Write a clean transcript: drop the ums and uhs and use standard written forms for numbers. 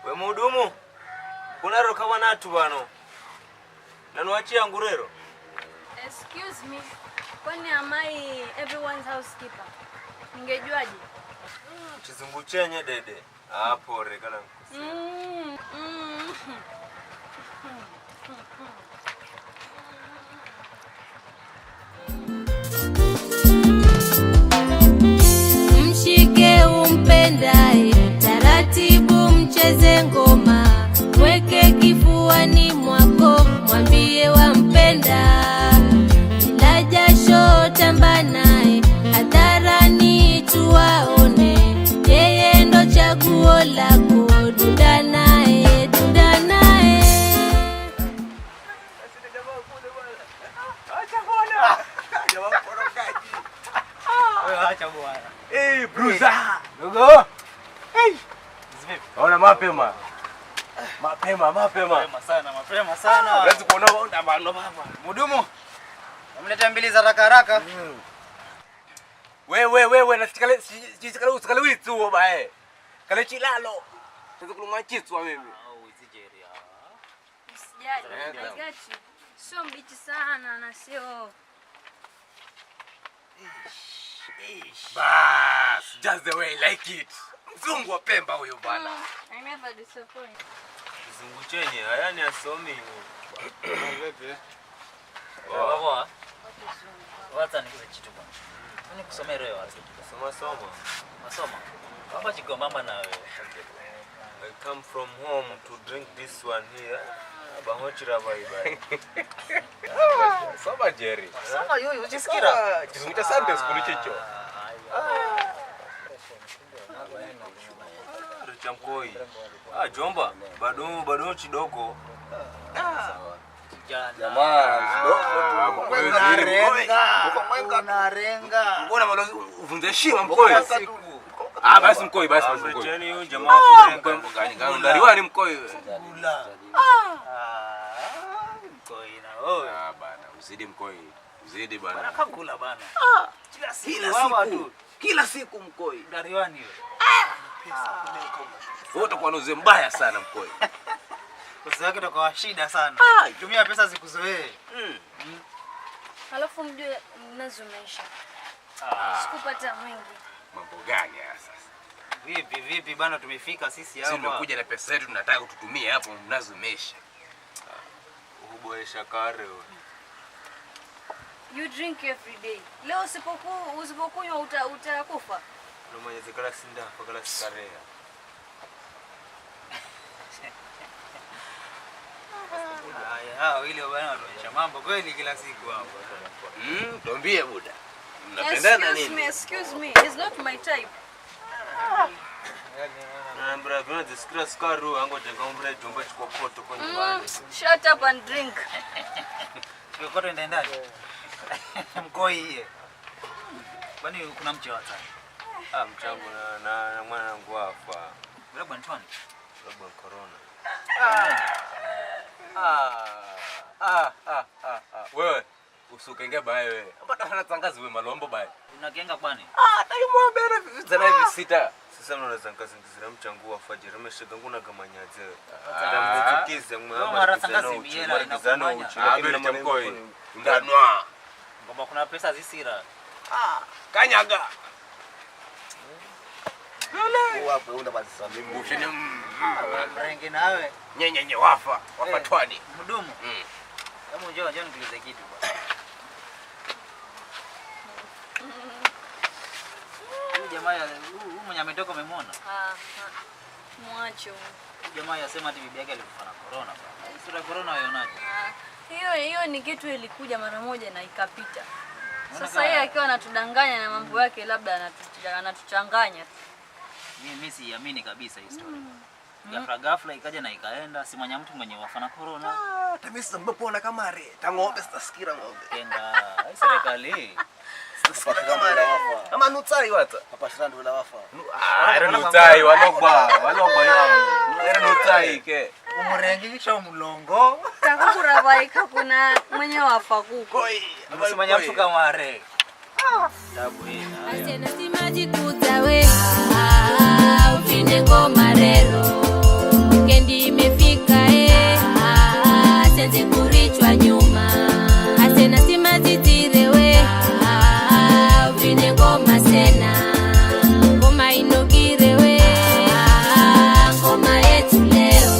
We muhudumu, kuna roka wanatu bano. Nanuachia ngurero. Excuse me. Kwani am I everyone's housekeeper? Ningejuaje? Chizungu chenye dede. Hapo regala nkusi. Mshike umpendaye, taratibu mcheze ngoma, mweke kifuani mwako, mwambie wampenda. Ila jasho tamba naye, hadharani tuwaone, yeye ndo chaguo lako, dunda naye, dunda naye. Hey, bruza! Dogo! Hey! Ona mapema. Mapema sana. Lazima kuona onda bano baba. Mudumu. Namleta mbili za haraka. Wewe nasikale usikale witu bae. Kale chilalo. Tuzo kulumwa chitswa mimi. Usijali. I got you. Sio mbichi sana na sio. Bas, just the way I like it. Mzungu wa Pemba huyo bana. I never disappoint. Mzungu chenye, hayani asomi. Vipi? Baba. Wacha nikuze kitu bwana. Nini kusomea leo wacha? Masoma. Baba chiko mama na wewe. I come from home to drink this one here. Bahochira bye. Soma Jerry. Soma yoyo ujisikira. Kizungu cha Sunday school chicho. Chamkoi. Jomba, bado chidogo. Unarenga. Mbona uvunze heshima mkoi? Basi mkoi. Mteni huyu jamaa kurenga. Ndariwa ni mkoi wewe. Mkoi na wewe. Bana, uzidi mkoi. Uzidi bana. Bana kakula bana. Kila siku mkoi. Ndariwani wewe. Wewe utakuwa noze mbaya sana mkoi. Pesa yake itakuwa shida sana. Tumia pesa zikuzoee. Alafu mjue mnazumeisha. Sikupata mwingi. Mambo gani sasa? Vipi bana tumefika sisi hapa. Sisi tumekuja na pesa yetu tunataka tutumie hapo mnazumesha. Uboesha kare wewe. You drink every day. Leo usipokunywa utakufa. Ndio mwenye zikala sinda fakala sikarea. Ile bwana wanaonyesha mambo kweli kila siku hapo. Tuambie buda. Mnapendana nini? Excuse me. It's not my type. Mbra vile diskra skaru ango jenga mbra jomba chukua poto kwa nyumbani. Shut up and drink. Chukua poto ndio ndani. Mkoi yeye. Kwani kuna mche wata? Mchangu na mwana wangu hapa. Labda Antoine. Labda corona. Wewe usukenge bae wewe. Hapana sana tangazi wewe malombo bae. Unakenga kwani? Taimwa bere zana hivi sita. Sasa mnaona tangazi ngizira mchangu wa fajiri umeshika nguna gamanyaze. Ndamtikize mara tangazi biela inakumanya. Lakini na mkoi. Ndanwa. Ngomba kuna pesa zisira. Kanyaga. Wapo unda basi sana. Ushini mrenge nawe. Nyenye wafa twani. Mdumu. Kama njoo nikuulize kitu bwana. Huyu jamaa huyu mwenye ametoka umemwona? Mwacho. Huyu jamaa yasema ati bibi yake alikufa na corona bwana. Sura corona waionaje? Hiyo ni kitu ilikuja mara moja na ikapita. Sasa yeye akiwa anatudanganya na mambo yake labda anatuchanganya. Mimi siamini kabisa hii story. Ghafla ikaja na ikaenda, si mwenye mtu mwenye wafa na corona. Tamisa mbona kamare. Tangombe sitasikira ngombe. Kenga, serikali. Sitasikira kamare. Ama nutsai wata. Hapa shirando la wafa. Era nutsai walogba yangu. Era nutsai ke. Umurengisha umulongo. Takukurabaika kuna mwenye wafa kuko. Si mwenye mtu kamare. Tabu hii. Asena simaji kutawe ufine ngoma rero kendi imefika senze kurichwa nyuma asena